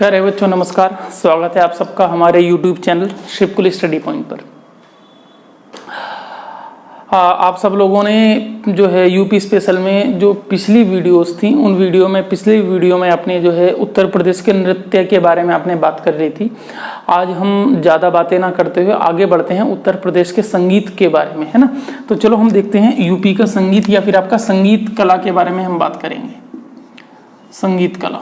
प्यारे बच्चों नमस्कार। स्वागत है आप सबका हमारे YouTube चैनल शिवकुल स्टडी पॉइंट पर। आप सब लोगों ने जो है यूपी स्पेशल में जो पिछली वीडियोस थी उन पिछली वीडियो में अपने जो है उत्तर प्रदेश के नृत्य के बारे में आपने बात कर रही थी। आज हम ज़्यादा बातें ना करते हुए आगे बढ़ते हैं उत्तर प्रदेश के संगीत के बारे में, है ना। तो चलो हम देखते हैं यूपी का संगीत या फिर आपका संगीत कला के बारे में हम बात करेंगे। संगीत कला,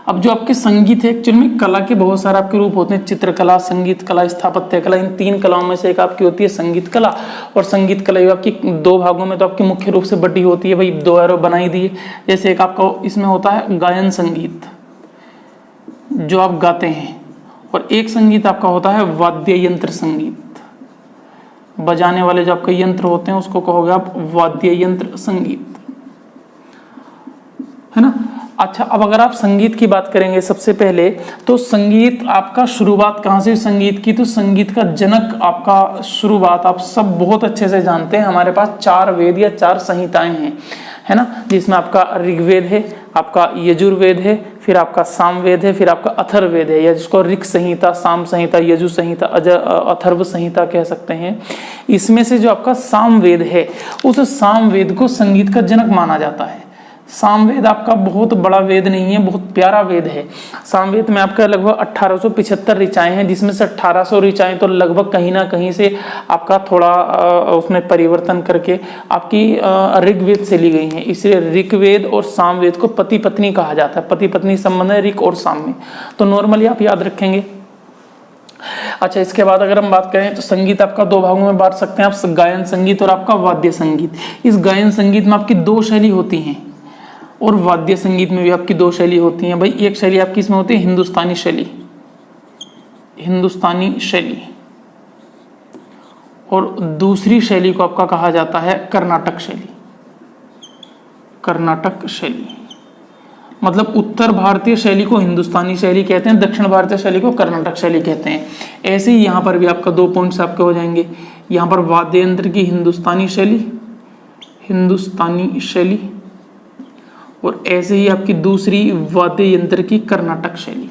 अब जो आपके संगीत है एक्चुअल में कला के बहुत सारे आपके रूप होते हैं। चित्रकला, संगीत कला, स्थापत्य कला, इन तीन कलाओं में से एक आपकी होती है संगीत कला। और संगीत कला आपकी दो भागों में तो आपकी मुख्य रूप से बटी होती है, भाई दो एरो बनाई दिए। जैसे एक आपका इसमें होता है गायन संगीत जो आप गाते हैं, और एक संगीत आपका होता है वाद्य यंत्र संगीत, बजाने वाले जो आपके यंत्र होते हैं उसको कहोगे आप वाद्य यंत्र संगीत, है ना। अच्छा, अब अगर आप संगीत की बात करेंगे सबसे पहले तो संगीत आपका शुरुआत कहाँ से संगीत की, तो संगीत का जनक आपका शुरुआत आप सब बहुत अच्छे से जानते हैं। हमारे पास 4 वेद या 4 संहिताएं हैं, है ना, जिसमें आपका ऋग्वेद है, आपका यजुर्वेद है, फिर आपका सामवेद है, फिर आपका अथर्ववेद है, या जिसको ऋक् संहिता, साम संहिता, यजु संहिता, अथर्व संहिता कह सकते हैं। इसमें से जो आपका सामवेद है उस सामवेद को संगीत का जनक माना जाता है। सामवेद आपका बहुत बड़ा वेद नहीं है, बहुत प्यारा वेद है। सामवेद में आपका लगभग 1875 ऋचाएं हैं, जिसमें से 1800 ऋचाएं तो लगभग कहीं ना कहीं से आपका थोड़ा उसमें परिवर्तन करके आपकी ऋग्वेद से ली गई हैं। इसलिए ऋग्वेद और सामवेद को पति पत्नी कहा जाता है। पति पत्नी संबंध है ऋग और साम में, तो नॉर्मली आप याद रखेंगे। अच्छा, इसके बाद अगर हम बात करें तो संगीत आपका 2 भागों में बांट सकते हैं आप, गायन संगीत और आपका वाद्य संगीत। इस गायन संगीत में आपकी 2 शैली होती हैं और वाद्य संगीत में भी आपकी 2 शैली होती हैं। भाई एक शैली आपकी इसमें होती है हिंदुस्तानी शैली, हिंदुस्तानी शैली, और दूसरी शैली को आपका कहा जाता है कर्नाटक शैली। कर्नाटक शैली मतलब उत्तर भारतीय शैली को हिंदुस्तानी शैली कहते हैं, दक्षिण भारतीय शैली को कर्नाटक शैली कहते हैं। ऐसे ही यहाँ पर भी आपका 2 पॉइंट्स आपके हो जाएंगे। यहाँ पर वाद्य यंत्र की हिंदुस्तानी शैली, हिंदुस्तानी शैली, और ऐसे ही आपकी दूसरी वाद्य यंत्र की कर्नाटक शैली,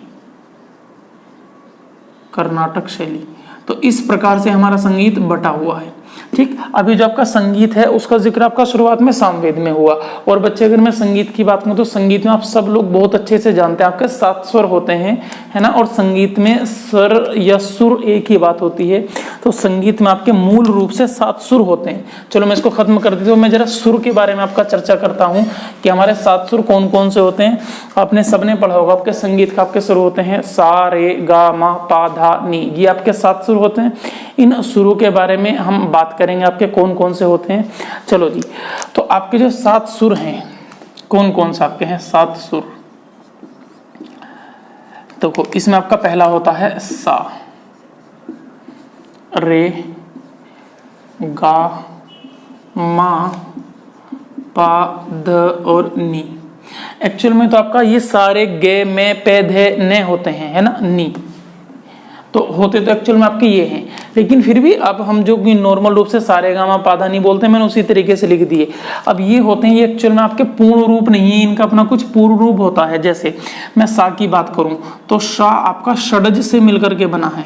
कर्नाटक शैली। तो इस प्रकार से हमारा संगीत बटा हुआ है। ठीक, अभी जो आपका संगीत है उसका जिक्र आपका शुरुआत में सामवेद में हुआ। और बच्चे अगर मैं संगीत की बात करूं तो संगीत में आप सब लोग बहुत अच्छे से जानते हैं आपके 7 स्वर होते हैं, है ना। और संगीत में स्वर या सुर एक ही बात होती है। तो संगीत में आपके मूल रूप से 7 सुर होते हैं। चलो मैं इसको खत्म कर देता हूँ, मैं जरा सुर के बारे में आपका चर्चा करता हूँ कि हमारे 7 सुर कौन कौन से होते हैं। आपने सबने पढ़ा होगा आपके संगीत का आपके सुर होते हैं सा रे गा मा पा धा नी, ये आपके 7 सुर होते हैं। इन सुरों के बारे में हम बात करेंगे आपके कौन कौन से होते हैं। चलो जी, तो आपके जो 7 सुर हैं कौन कौन से आपके हैं 7 सुर। देखो इसमें आपका पहला होता है सा, रे, गा, मा, पा, ध और नी। एक्चुअल में तो आपका ये सारे गे में पे धे ने होते हैं, है ना, नी तो होते तो एक्चुअल में आपके ये हैं। लेकिन फिर भी अब हम जो कि नॉर्मल रूप से सारे गामा पाधा नहीं बोलते, मैंने उसी तरीके से लिख दिए। अब ये होते हैं, ये एक्चुअल में आपके पूर्ण रूप नहीं है, इनका अपना कुछ पूर्ण रूप होता है। जैसे मैं सा की बात करूं तो सा आपका षडज से मिलकर के बना है,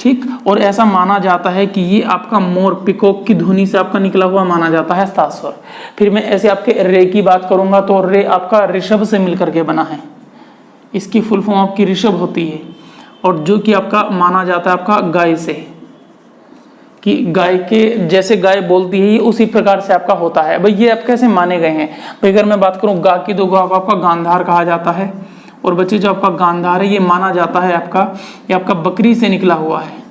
ठीक। और ऐसा माना जाता है कि ये आपका मोर पिकॉक की ध्वनि से आपका निकला हुआ माना जाता है 7 स्वर। फिर मैं ऐसे आपके रे की बात करूंगा तो रे आपका ऋषभ से मिलकर के बना है, इसकी फुल फॉर्म आपकी ऋषभ होती है। और जो कि आपका माना जाता है आपका गाय से, कि गाय के जैसे गाय बोलती है उसी प्रकार से आपका होता है। भाई ये आप कैसे माने गए हैं। भाई अगर मैं बात करूं गा की तो गा को आपका गांधार कहा जाता है। और बच्चे जो आपका गांधार है ये माना जाता है आपका, ये आपका बकरी से निकला हुआ है।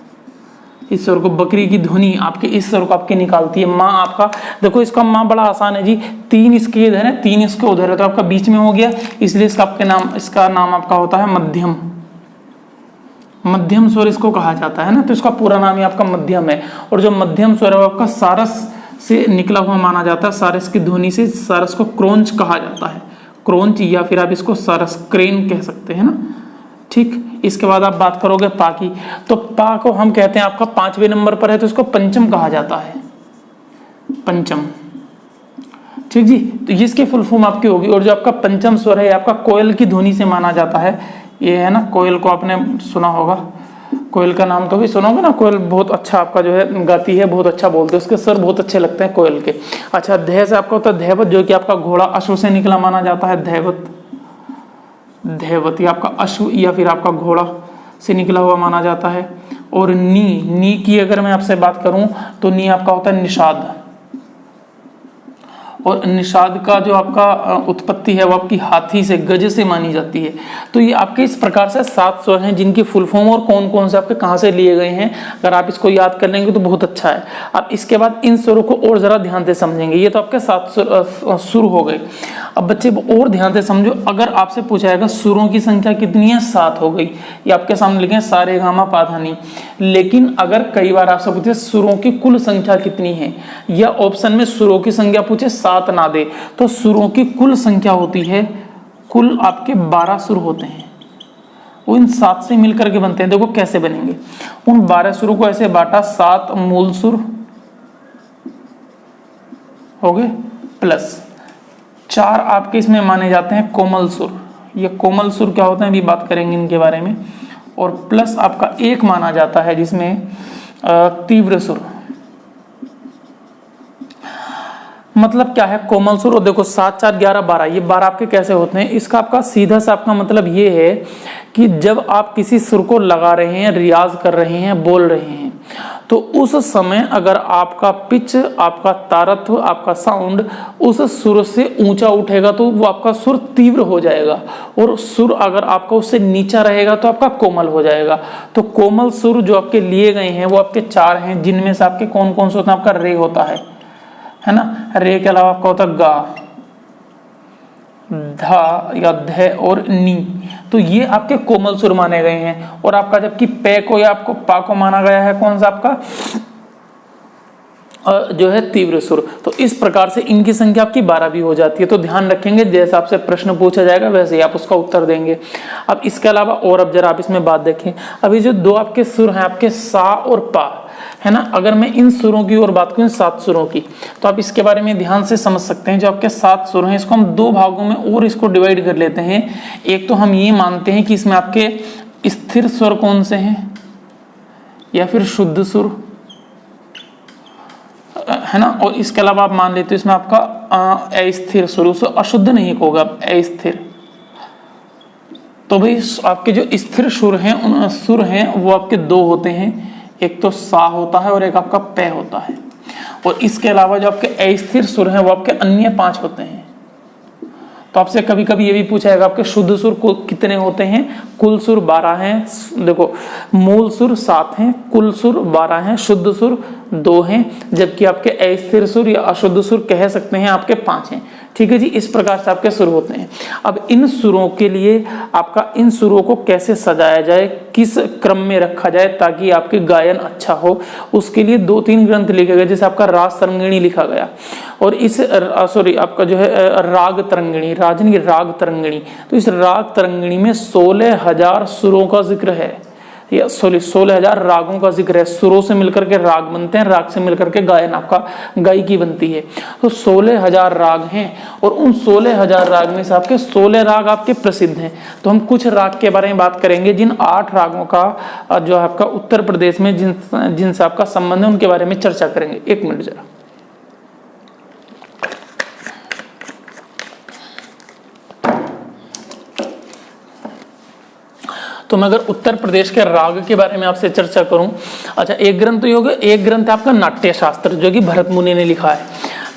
इस स्वर को बकरी की ध्वनि आपके इस स्वर को आपके निकालती है। माँ आपका देखो इसका माँ बड़ा आसान है जी, 3 इसके इधर है 3 इसके उधर है, तो आपका बीच में हो गया, इसलिए इसका नाम आपका होता है मध्यम। मध्यम स्वर इसको कहा जाता है ना, तो इसका पूरा नाम ही आपका मध्यम है। और जो मध्यम स्वर है वो आपका सारस से निकला हुआ माना जाता है। सारस की ध्वनि से सारस को क्रोंच कहा जाता है, क्रोंच, या फिर आप इसको सारस क्रेन कह सकते हैं ना, ठीक। इसके बाद आप बात करोगे पा की, तो पा को हम कहते हैं आपका 5वें नंबर पर है तो इसको पंचम कहा जाता है, पंचम। ठीक जी। तो इसकी फुल फॉर्म आपकी होगी। और जो आपका पंचम स्वर है आपका कोयल की ध्वनि से माना जाता है। ये है ना, कोयल को आपने सुना होगा, कोयल का नाम तो भी सुनोगे ना। कोयल बहुत अच्छा आपका जो है गाती है, बहुत अच्छा बोलते हैं, उसके स्वर बहुत अच्छे लगते हैं कोयल के। अच्छा, ध्य से आपका होता है धैवत, जो कि आपका घोड़ा अश्व से निकला माना जाता है। धैवत, धैवत ये आपका अश्व या फिर आपका घोड़ा से निकला हुआ माना जाता है। और नी की अगर मैं आपसे बात करूं तो नी आपका होता है निषाद। और निषाद का जो आपका उत्पत्ति है वो आपकी हाथी से, गज से मानी जाती है। तो ये आपके इस प्रकार से 7 स्वर हैं जिनकी फुल फॉर्म और कौन कौन से आपके कहाँ से लिए गए हैं, अगर आप इसको याद कर लेंगे तो बहुत अच्छा है। अब इसके बाद इन स्वरों को और जरा ध्यान से समझेंगे। ये तो आपके 7 सुर हो गए। अब बच्चे और ध्यान से समझो, अगर आपसे पूछा जाएगा सुरों की संख्या कितनी है, 7 हो गई। ये आपके सामने लिखे सा रे गा मा पा धा नी। लेकिन अगर कई बार आपसे पूछे सुरों की कुल संख्या कितनी है, या ऑप्शन में सुरों की संख्या पूछे 7 ना दे, तो सुरों की कुल संख्या होती है, कुल आपके 12 सुर होते हैं। वो इन 7 से मिलकर के बनते हैं। देखो कैसे बनेंगे। उन 12 सुरों को ऐसे बांटा, 7 मूल सुर हो गए, प्लस 4 आपके इसमें माने जाते हैं कोमल सुर। ये कोमल सुर क्या होते हैं अभी बात करेंगे इनके बारे में। और प्लस आपका 1 माना जाता है जिसमें तीव्र सुर। मतलब क्या है कोमल सुर। और देखो 7 4 11 12, ये 12 आपके कैसे होते हैं, इसका आपका सीधा सा आपका मतलब ये है कि जब आप किसी सुर को लगा रहे हैं, रियाज कर रहे हैं, बोल रहे हैं, तो उस समय अगर आपका पिच, आपका तारत्व, आपका साउंड उस सुर से ऊंचा उठेगा तो वो आपका सुर तीव्र हो जाएगा। और सुर अगर आपका उससे नीचा रहेगा तो आपका कोमल हो जाएगा। तो कोमल सुर जो आपके लिए गए हैं वो आपके 4 हैं, जिनमें से आपके कौन कौन से होते हैं, आपका रे होता है ना। रे के अलावा आपका होता है गा, धा या ध और नी। तो ये आपके कोमल सुर माने गए हैं। और आपका जबकि पे को या आपको पा को माना गया है कौन सा आपका जो है तीव्र सुर। तो इस प्रकार से इनकी संख्या आपकी 12 भी हो जाती है। तो ध्यान रखेंगे, जैसे आपसे प्रश्न पूछा जाएगा वैसे ही आप उसका उत्तर देंगे। अब इसके अलावा और अब जरा आप इसमें बात देखें। अभी जो 2 आपके सुर हैं आपके सा और पा, है ना। अगर मैं इन सुरों की और बात करूं, 7 सुरों की, तो आप इसके बारे में ध्यान से समझ सकते हैं। जो आपके 7 सुर हैं इसको हम 2 भागों में और इसको डिवाइड कर लेते हैं। एक तो हम ये मानते हैं कि इसमें आपके स्थिर स्वर कौन से हैं, या फिर शुद्ध सुर, है ना। और इसके अलावा आप मान लेते हो इसमें आपका अस्थिर सुर, उसे अशुद्ध नहीं होगा, अस्थिर। तो भाई आपके जो स्थिर सुर हैं वो आपके 2 होते हैं। एक तो सा होता है और एक आपका पे होता है। और इसके अलावा जो आपके अस्थिर सुर हैं वो आपके अन्य 5 होते हैं। तो आपसे कभी कभी ये भी पूछा जाएगा आपके शुद्ध सुर को कितने होते हैं। कुल सुर 12 हैं। देखो मूल सुर 7 हैं, कुल सुर 12 हैं, शुद्ध सुर 2 हैं, जबकि आपके अस्थिर सुर या अशुद्ध सुर कह सकते हैं आपके 5 हैं। ठीक है जी, इस प्रकार से आपके सुर होते हैं। अब इन सुरों के लिए आपका इन सुरों को कैसे सजाया जाए, किस क्रम में रखा जाए ताकि आपके गायन अच्छा हो, उसके लिए 2-3 ग्रंथ लिखे गए। जैसे आपका राग तरंगिणी लिखा गया, और इस आपका जो है राग तरंगिणी, राजनी राग तरंगिणी। तो इस राग तरंगिणी में 16,000 सुरों का जिक्र है, या 16,000 रागों का जिक्र है। सुरों से मिलकर के राग बनते हैं, राग से मिलकर के गायन आपका गायकी बनती है। तो 16,000 राग हैं, और उन 16,000 राग में से आपके 16 राग आपके प्रसिद्ध हैं। तो हम कुछ राग के बारे में बात करेंगे, जिन 8 रागों का जो आपका उत्तर प्रदेश में जिनसे आपका संबंध है उनके बारे में चर्चा करेंगे। 1 मिनट जरा। तो मैं अगर उत्तर प्रदेश के राग के बारे में आपसे चर्चा करूं, अच्छा एक ग्रंथ तो होगा, एक ग्रंथ आपका नाट्य शास्त्र जो कि भरत मुनि ने लिखा है।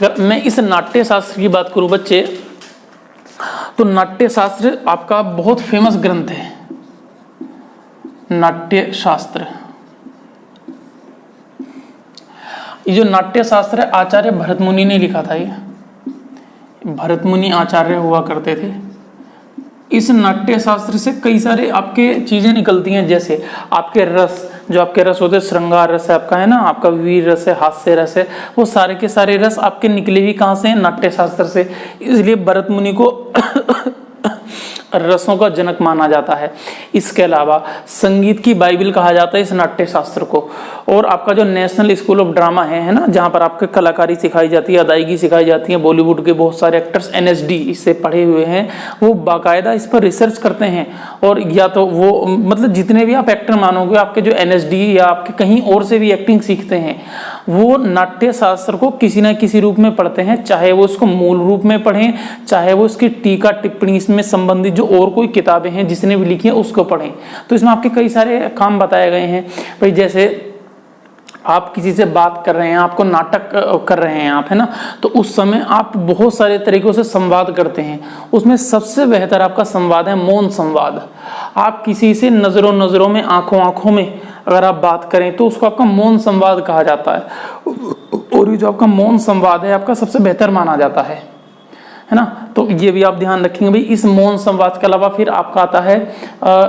अगर मैं इस नाट्य शास्त्र की बात करूं बच्चे, तो नाट्य शास्त्र आपका बहुत फेमस ग्रंथ है। नाट्य शास्त्र, ये जो नाट्य शास्त्र है आचार्य भरत मुनि ने लिखा था। ये भरत मुनि आचार्य हुआ करते थे। इस नाट्य शास्त्र से कई सारे आपके चीजें निकलती हैं, जैसे आपके रस, जो आपके रस होते हैं, श्रृंगार रस है आपका, है ना, आपका वीर रस है, हास्य रस है, वो सारे के सारे रस आपके निकले भी कहाँ से हैं, नाट्य शास्त्र से। इसलिए भरत मुनि को रसों का जनक माना जाता है। इसके अलावा संगीत की बाइबल कहा जाता है इस नाट्य शास्त्र को। और आपका जो नेशनल स्कूल ऑफ ड्रामा है ना, जहाँ पर आपके कलाकारी सिखाई जाती है, अदायगी सिखाई जाती है, बॉलीवुड के बहुत सारे एक्टर्स NSD इससे पढ़े हुए हैं, वो बाकायदा इस पर रिसर्च करते हैं। और या तो वो मतलब जितने भी आप एक्टर मानोगे, आपके जो NSD या आपके कहीं और से भी एक्टिंग सीखते हैं, वो नाट्य शास्त्र को किसी ना किसी रूप में पढ़ते हैं, चाहे वो उसको मूल रूप में पढ़ें, चाहे वो इसकी टीका टिप्पणी इसमें संबंधित जो और कोई किताबें हैं जिसने भी लिखी है उसको पढ़ें। तो इसमें आपके कई सारे काम बताए गए हैं भाई। जैसे आप किसी से बात कर रहे हैं, आपको नाटक कर रहे हैं आप, है ना, तो उस समय आप बहुत सारे तरीकों से संवाद करते हैं। उसमें सबसे बेहतर आपका संवाद है मौन संवाद। आप किसी से नजरों नजरों में, आंखों आंखों में अगर आप बात करें तो उसको आपका मौन संवाद कहा जाता है। और ये जो आपका मौन संवाद है आपका सबसे बेहतर माना जाता है ना। तो ये भी आप ध्यान रखेंगे भाई। इस मौन संवाद के अलावा फिर आपका आता है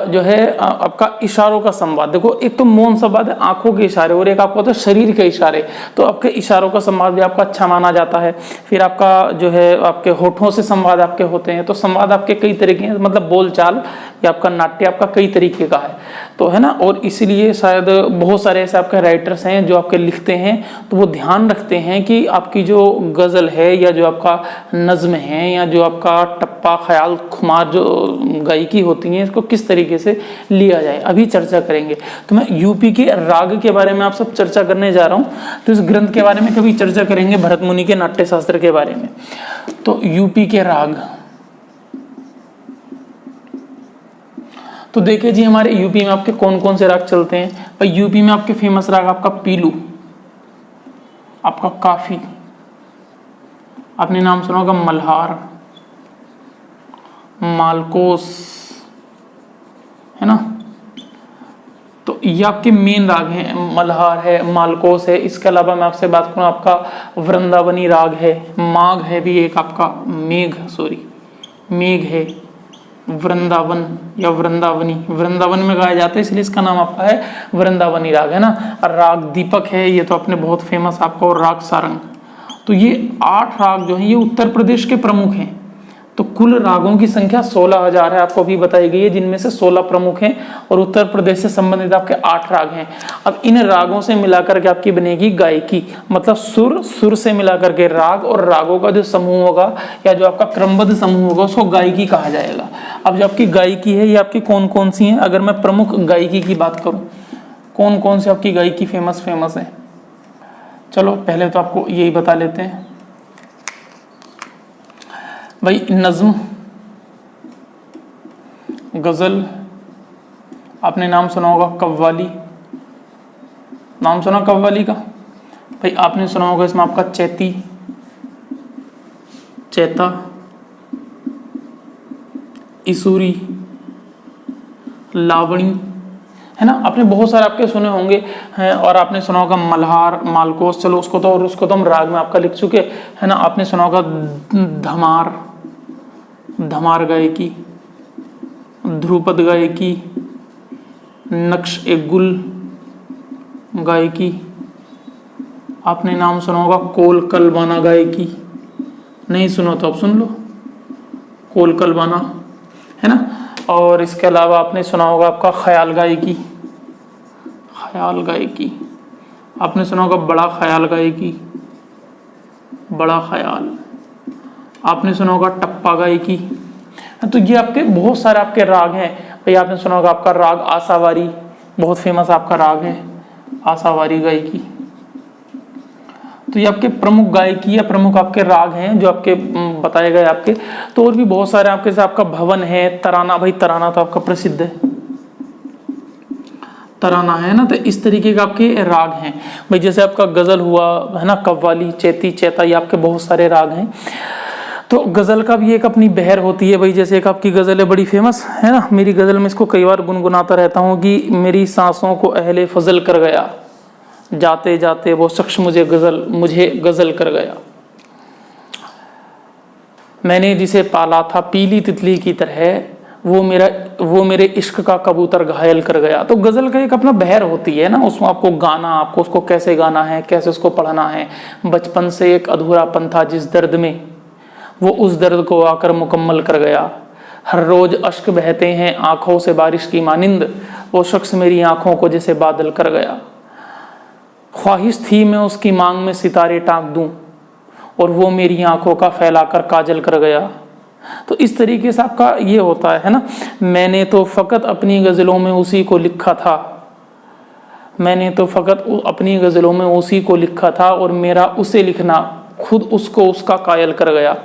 जो है आपका इशारों का संवाद। देखो, एक तो मौन संवाद है आंखों के इशारे, और एक आपका होता है शरीर के इशारे। तो आपके इशारों का संवाद भी आपका अच्छा माना जाता है। फिर आपका जो है आपके होठों से संवाद आपके होते हैं। तो संवाद आपके कई तरीके हैं, मतलब बोलचाल या आपका नाट्य आपका कई तरीके का है, तो है ना। और इसीलिए शायद बहुत सारे ऐसे आपके राइटर्स हैं जो आपके लिखते हैं, तो वो ध्यान रखते हैं कि आपकी जो गजल है या जो आपका नज्म है या जो आपका टप्पा, ख्याल, खुमार जो गायकी होती है, इसको किस तरीके से लिया जाए। अभी चर्चा करेंगे। तो मैं यूपी के राग के बारे में आप सब चर्चा करने जा रहा हूँ। तो इस ग्रंथ के बारे में कभी चर्चा करेंगे, भरत मुनि के नाट्य शास्त्र के बारे में। तो यूपी के राग, तो देखिए जी हमारे यूपी में आपके कौन कौन से राग चलते हैं भाई। यूपी में आपके फेमस राग आपका पीलू, आपका काफी, आपने नाम सुना होगा मल्हार, मालकोस, है ना। तो ये आपके मेन राग हैं, मल्हार है, मालकोस है। इसके अलावा मैं आपसे बात करूं, आपका वृंदावनी राग है, माघ है भी एक आपका, मेघ है, वृंदावन या वृंदावनी, वृंदावन में गाया जाता है इसलिए इसका नाम आपका है वृंदावनी राग, है ना। राग दीपक है, ये तो अपने बहुत फेमस आपका, और राग सारंग। तो ये 8 राग जो हैं ये उत्तर प्रदेश के प्रमुख हैं। तो कुल रागों की संख्या 16,000 है, आपको अभी बताई गई है, जिनमें से 16 प्रमुख हैं और उत्तर प्रदेश से संबंधित आपके 8 राग हैं। अब इन रागों से मिलाकर के आपकी बनेगी गायकी, मतलब सुर से मिलाकर के राग, और रागों का जो समूह होगा या जो आपका क्रमबद्ध समूह होगा उसको गायकी कहा जाएगा। अब जो आपकी गायकी है ये आपकी कौन कौन सी है, अगर मैं प्रमुख गायकी की बात करूं, कौन कौन सी आपकी गायकी फेमस है। चलो पहले तो आपको यही बता लेते हैं भाई। नज्म, गजल, आपने नाम सुना होगा कव्वाली, नाम सुना कव्वाली का भाई। आपने सुना होगा इसमें आपका चैती, चैता, इसूरी, लावणी, है ना। आपने बहुत सारे आपके सुने होंगे हैं। और आपने सुना होगा मल्हार, मालकोस, चलो उसको तो हम राग में आपका लिख चुके, है ना। आपने सुना होगा धमार गायकी, ध्रुपद गायकी, नक्श ए गुल गायकी, आपने नाम सुना होगा कोल कलबाना गायकी, नहीं सुना तो आप सुन लो, कोल कलबाना, है ना। और इसके अलावा आपने सुना होगा आपका ख्याल गायकी, आपने सुना होगा बड़ा ख्याल गायकी, बड़ा ख्याल, आपने सुना होगा टप्पा गायकी। तो ये आपके बहुत सारे आपके राग हैं भाई। आपने सुना होगा आपका राग आसावारी, बहुत फेमस आपका राग है आसावारी गायकी। तो ये आपके प्रमुख गायकी या प्रमुख आपके राग हैं जो आपके बताए गए आपके। तो और भी बहुत सारे आपके से आपका भवन है, तराना, भाई तराना तो आपका प्रसिद्ध है, तराना, है ना। तो इस तरीके के आपके राग हैं भाई। जैसे आपका गजल हुआ, है ना, कव्वाली, चैती, चैता, ये आपके बहुत सारे राग हैं। तो गजल का भी एक अपनी बहर होती है भाई। जैसे एक आपकी गजल है बड़ी फेमस, है ना। मेरी गजल में इसको कई बार गुनगुनाता रहता हूँ कि मेरी सांसों को अहले फजल कर गया, जाते जाते वो शख्स मुझे गजल कर गया, मैंने जिसे पाला था पीली तितली की तरह, वो मेरे इश्क का कबूतर घायल कर गया। तो गजल का एक अपना बहर होती है ना, उसमें आपको गाना, आपको उसको कैसे गाना है, कैसे उसको पढ़ना है। बचपन से एक अधूरापन था जिस दर्द में, वो उस दर्द को आकर मुकम्मल कर गया। हर रोज अश्क बहते हैं आंखों से बारिश की मानिंद, वो शख्स मेरी आंखों को जैसे बादल कर गया। ख्वाहिश थी मैं उसकी मांग में सितारे टांक दूं, और वो मेरी आंखों का फैलाकर काजल कर गया। तो इस तरीके से आपका ये होता है ना, मैंने तो फकत अपनी गज़लों में उसी को लिखा था, मैंने तो फकत अपनी गज़लों में उसी को लिखा था, और मेरा उसे लिखना खुद उसको उसका कायल कर गया।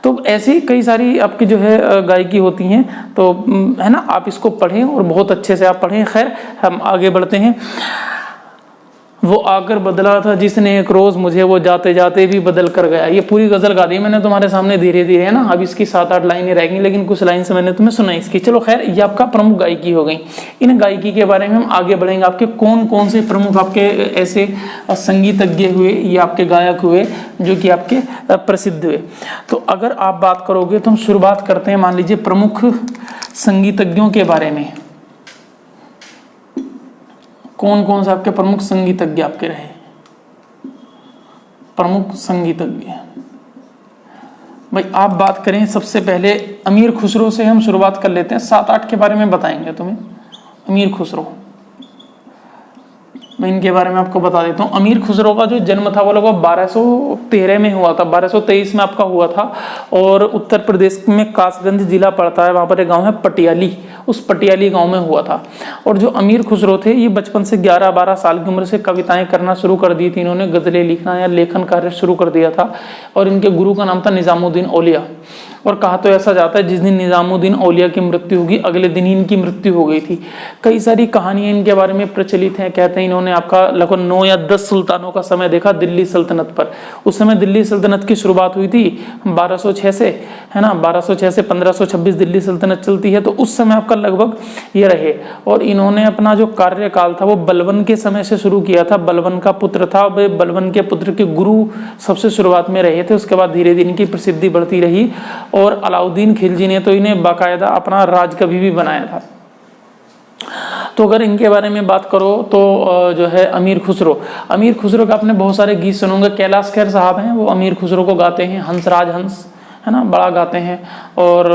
तो ऐसी कई सारी आपकी जो है गायकी होती हैं, तो है ना, आप इसको पढ़ें और बहुत अच्छे से आप पढ़ें। खैर हम आगे बढ़ते हैं। वो आकर बदला था जिसने एक रोज मुझे, वो जाते जाते भी बदल कर गया। ये पूरी गजल गा दी मैंने तुम्हारे सामने धीरे धीरे, है ना। अब इसकी 7-8 लाइनें रह गई, लेकिन कुछ लाइन से मैंने तुम्हें सुनाई इसकी। चलो खैर, ये आपका प्रमुख गायकी हो गई। इन गायकी के बारे में हम आगे बढ़ेंगे। आपके कौन कौन से प्रमुख आपके ऐसे संगीतज्ञ हुए या आपके गायक हुए जो कि आपके प्रसिद्ध हुए। तो अगर आप बात करोगे तो हम शुरुआत करते हैं, मान लीजिए प्रमुख संगीतज्ञों के बारे में। कौन कौन से आपके प्रमुख संगीतज्ञ आपके रहे, प्रमुख संगीतज्ञ। भाई आप बात करें सबसे पहले अमीर खुसरो से हम शुरुआत कर लेते हैं। 7-8 के बारे में बताएंगे तुम्हें। अमीर खुसरो, मैं इनके बारे में आपको बता देता हूँ। अमीर खुसरो का जो जन्म था वो लगभग 1213 में हुआ था, 1223 में आपका हुआ था। और उत्तर प्रदेश में कासगंज जिला पड़ता है, वहाँ पर एक गांव है पटियाली, उस पटियाली गांव में हुआ था। और जो अमीर खुसरो थे, ये बचपन से 11-12 साल की उम्र से कविताएं करना शुरू कर दी थी इन्होंने, गजलें लिखना या लेखन कार्य शुरू कर दिया था। और इनके गुरु का नाम था निजामुद्दीन औलिया। और कहा तो ऐसा जाता है जिस दिन निजामुद्दीन औलिया की मृत्यु होगी अगले दिन ही इनकी मृत्यु हो गई थी। कई सारी कहानियां इनके बारे में प्रचलित हैं। कहते हैं इन्होंने आपका लगभग 9 या 10 सुल्तानों का समय देखा दिल्ली सल्तनत पर। उस समय दिल्ली सल्तनत की शुरुआत हुई थी 1206 से, है ना। 1206 से 1526 दिल्ली सल्तनत चलती है। तो उस समय आपका लगभग ये रहे। और इन्होंने अपना जो कार्यकाल था वो बलबन के समय से शुरू किया था। बलबन का पुत्र था, वे बलबन के पुत्र के गुरु सबसे शुरुआत में रहे थे। उसके बाद धीरे धीरे इनकी प्रसिद्धि बढ़ती रही। और अलाउद्दीन खिलजी ने तो इन्हें बाकायदा अपना राजकवि भी बनाया था। तो अगर इनके बारे में बात करो तो जो है अमीर खुसरो, अमीर खुसरो का आपने बहुत सारे गीत सुनोगे। कैलाश खेर साहब हैं, वो अमीर खुसरो को गाते हैं। हंसराज हंस, है ना, बड़ा गाते हैं। और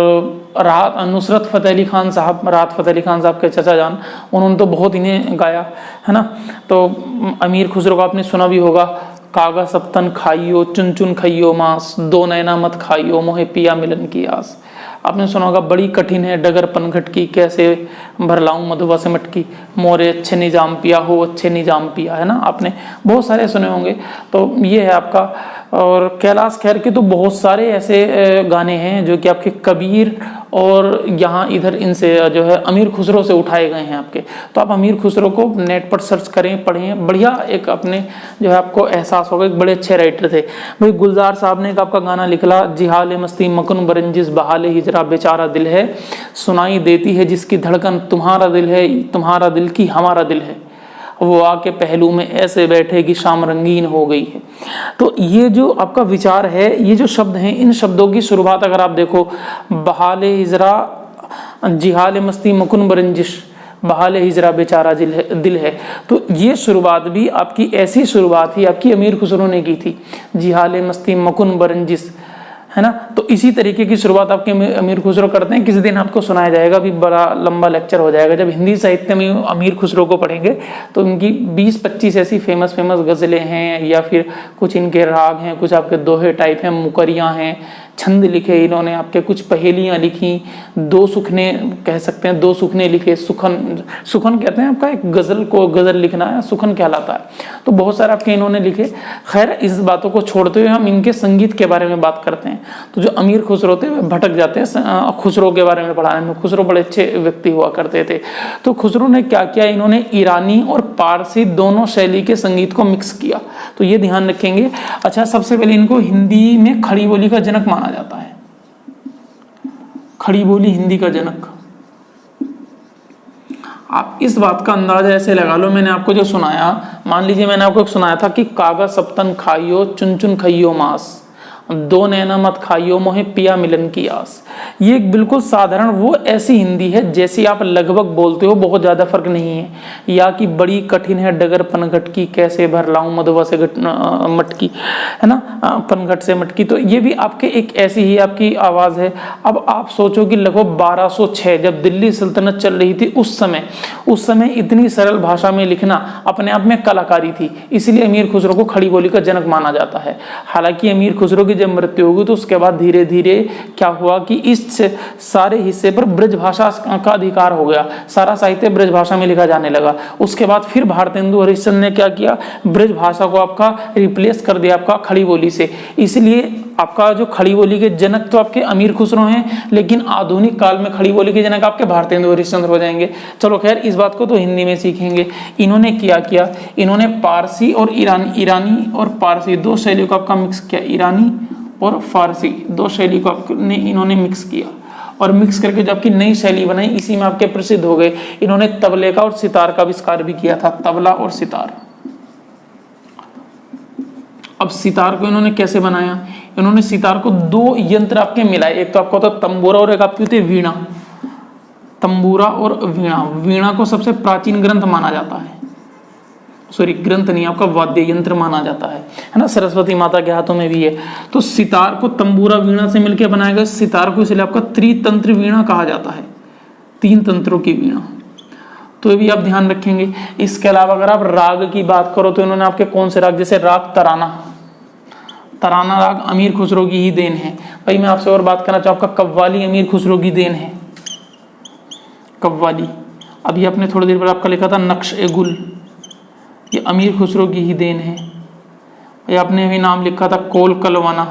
राहत नुसरत फ़तेह अली खान साहब, राहत फ़तेह अली खान साहब के चचा जान, उन्होंने तो बहुत इन्हें गाया, है ना। तो अमीर खुसरो का आपने सुना भी होगा। कागा सप्तन खाइयो चुन चुन खइयो मांस, दो नैना मत खाइयो मोहे पिया मिलन की आस। आपने सुना होगा। बड़ी कठिन है डगर पनघट की, कैसे भरलाऊं मधुआ से मटकी, मोरे अच्छे निजाम पिया हो अच्छे निजाम पिया, है ना। आपने बहुत सारे सुने होंगे। तो ये है आपका। और कैलाश खेर के तो बहुत सारे ऐसे गाने हैं जो कि आपके कबीर और यहाँ इधर इनसे जो है अमीर खुसरो से उठाए गए हैं आपके। तो आप अमीर खुसरो को नेट पर सर्च करें, पढ़ें, बढ़िया एक अपने जो है आपको एहसास होगा। एक बड़े अच्छे राइटर थे भाई। गुलजार साहब ने एक आपका गाना लिखला, जिहाल मस्ती मकुन बरंजिस बहाल हिजरा बेचारा दिल है, सुनाई देती है जिसकी धड़कन तुम्हारा दिल है, तुम्हारा दिल की हमारा दिल है, वो आके पहलू में ऐसे बैठे कि शाम रंगीन हो गई है। तो ये जो आपका विचार है, ये जो शब्द हैं, इन शब्दों की शुरुआत अगर आप देखो, बहाल हिजरा जिहाल मस्ती मकुन बरंजिश बहाल हिजरा बेचारा दिल है। तो ये शुरुआत भी आपकी ऐसी शुरुआत ही आपकी अमीर खुसरो ने की थी, जिहाल मस्ती मकुन बरंजिश, है ना। तो इसी तरीके की शुरुआत आपके अमीर खुसरो करते हैं। किसी दिन आपको सुनाया जाएगा, भी बड़ा लंबा लेक्चर हो जाएगा। जब हिंदी साहित्य में अमीर खुसरो को पढ़ेंगे तो इनकी 20-25 ऐसी फेमस गज़लें हैं, या फिर कुछ इनके राग हैं, कुछ आपके दोहे टाइप हैं, मुकरियाँ हैं, छंद लिखे इन्होंने, आपके कुछ पहेलियाँ लिखी, दो सुखने कह सकते हैं, 2 सुखने लिखे। सुखन कहते हैं आपका, एक गज़ल को गज़ल लिखना है, सुखन कहलाता है। तो बहुत सारे आपके इन्होंने लिखे। खैर, इस बातों को छोड़ते हुए हम इनके संगीत के बारे में बात करते हैं। तो जो अमीर खुसरो थे वे भटक जाते हैं खुसरो के बारे में पढ़ाने में। खुसरो बड़े अच्छे व्यक्ति हुआ करते थे। तो खुसरो ने क्या किया, इन्होंने ईरानी और पारसी दोनों शैली के संगीत को मिक्स किया। तो ये ध्यान रखेंगे। अच्छा, सबसे पहले इनको हिंदी में खड़ी बोली का जनक माना जाता है। खड़ी बोली हिंदी का जनक। आप इस बात का अंदाजा ऐसे लगा लो, मैंने आपको जो सुनाया, मान लीजिए मैंने आपको सुनाया था कि कागा सप्तन खाइयो चुन चुन खइयो मांस, दो नैना मत खाइयो मोहे पिया मिलन की आस। ये एक बिल्कुल साधारण वो ऐसी हिंदी है जैसी आप लगभग बोलते हो, बहुत ज्यादा फर्क नहीं है। या कि बड़ी कठिन है डगर पनघट की, कैसे भर लाऊं मधुआ से मटकी, है ना, पनघट से मटकी। तो ये भी आपके एक ऐसी ही आपकी आवाज है। अब आप सोचो कि लगभग 1206 जब दिल्ली सल्तनत चल रही थी उस समय इतनी सरल भाषा में लिखना अपने आप में कलाकारी थी। इसलिए अमीर खुसरो को खड़ी बोली का जनक माना जाता है। हालांकि अमीर खुसरो की जब मृत्यु होगी तो उसके बाद धीरे धीरे क्या हुआ कि इस सारे हिस्से पर ब्रज भाषा का अधिकार हो गया, सारा साहित्य ब्रज भाषा में लिखा जाने लगा। उसके बाद फिर भारतेंदु हरिश्चंद्र ने क्या किया, ब्रज भाषा को आपका रिप्लेस कर दिया आपका खड़ी बोली से। इसलिए आपका जो खड़ी बोली के जनक तो आपके अमीर खुसरो हैं, लेकिन आधुनिक काल में खड़ी बोली के जनक आपके भारतेंदु हरिश्चंद्र हो जाएंगे। चलो खैर, इस बात को तो हिंदी में सीखेंगे। इन्होंने क्या किया, इन्होंने पारसी और ईरानी और पारसी दो शैलियों का आपका मिक्स किया। ईरानी और फारसी दो शैली को आपने इन्होंने मिक्स किया, और मिक्स करके जो आपकी नई शैली बनाई, इसी में आपके प्रसिद्ध हो गए। इन्होंने तबले का और सितार का आविष्कार भी किया था, तबला और सितार। अब सितार को इन्होंने कैसे बनाया, इन्होंने सितार को दो यंत्र आपके मिलाए, एक तो आपका होता तंबूरा और एक आपकी होती है वीणा। तंबूरा और वीणा, वीणा को सबसे प्राचीन ग्रंथ माना जाता है, सॉरी ग्रंथ नहीं, आपका वाद्य यंत्र माना जाता है ना, सरस्वती माता के हाथों में भी है। तो सितार को तंबूरा वीणा से मिलकर बनाया गया। सितार को इसलिए आपका त्रितंत्र वीणा कहा जाता है, तीन तंत्रों की वीणा। तो ये भी आप ध्यान रखेंगे। इसके अलावा अगर आप राग की बात करो तो इन्होंने आपके कौन से राग, जैसे राग तराना, तराना राग अमीर खुसरो की ही देन है। भाई मैं आपसे और बात करना चाहूँ, आपका कव्वाली अमीर खुसरो की देन है, कव्वाली। अभी आपने थोड़ी देर बाद आपका लिखा था नक्श ए गुल, ये अमीर खुसरो की ही देन है। ये आपने अभी नाम लिखा था कोल कलवाना,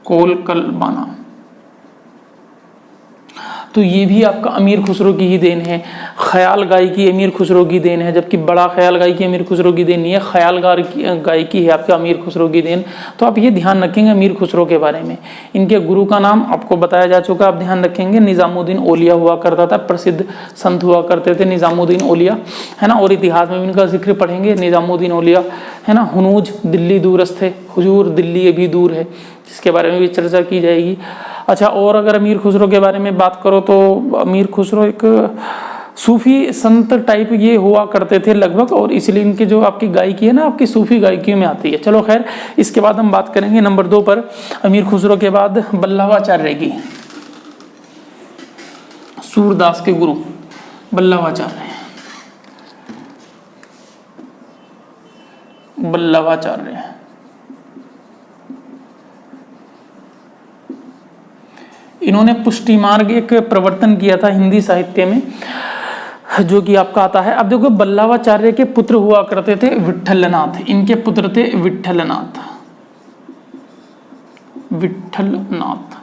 कोल कलबाना, तो ये भी आपका अमीर खुसरो की ही देन है। ख्याल गायकी अमीर खुसरो की देन है, जबकि बड़ा ख्याल गायकी अमीर खुसरो की देन नहीं है, ख्याल गायकी है आपका अमीर खुसरो की देन। तो आप ये ध्यान रखेंगे अमीर खुसरो के बारे में। इनके गुरु का नाम आपको बताया जा चुका, आप ध्यान रखेंगे। निजामुद्दीन औलिया हुआ करता था, प्रसिद्ध संत हुआ करते थे निजामुद्दीन औलिया, है ना। और इतिहास में भी इनका जिक्र पढ़ेंगे, निजामुद्दीन औलिया, है ना। हुनूज दिल्ली दूरस्थ है, हुजूर दिल्ली अभी दूर है, जिसके बारे में भी चर्चा की जाएगी। अच्छा, और अगर अमीर खुसरो के बारे में बात करो तो अमीर खुसरो एक सूफी संत टाइप ये हुआ करते थे लगभग, और इसलिए इनकी जो आपकी गायकी है ना आपकी सूफी गायकियों में आती है। चलो खैर, इसके बाद हम बात करेंगे नंबर 2 पर अमीर खुसरो के बाद बल्लभाचार्य की, सूरदास के गुरु बल्लभाचार्य। बल्लभाचार्य इन्होंने पुष्टि मार्ग एक प्रवर्तन किया था हिंदी साहित्य में, जो कि आपका आता है। अब देखो, बल्लभाचार्य के पुत्र हुआ करते थे विट्ठलनाथ, इनके पुत्र थे विट्ठलनाथ, विट्ठलनाथ।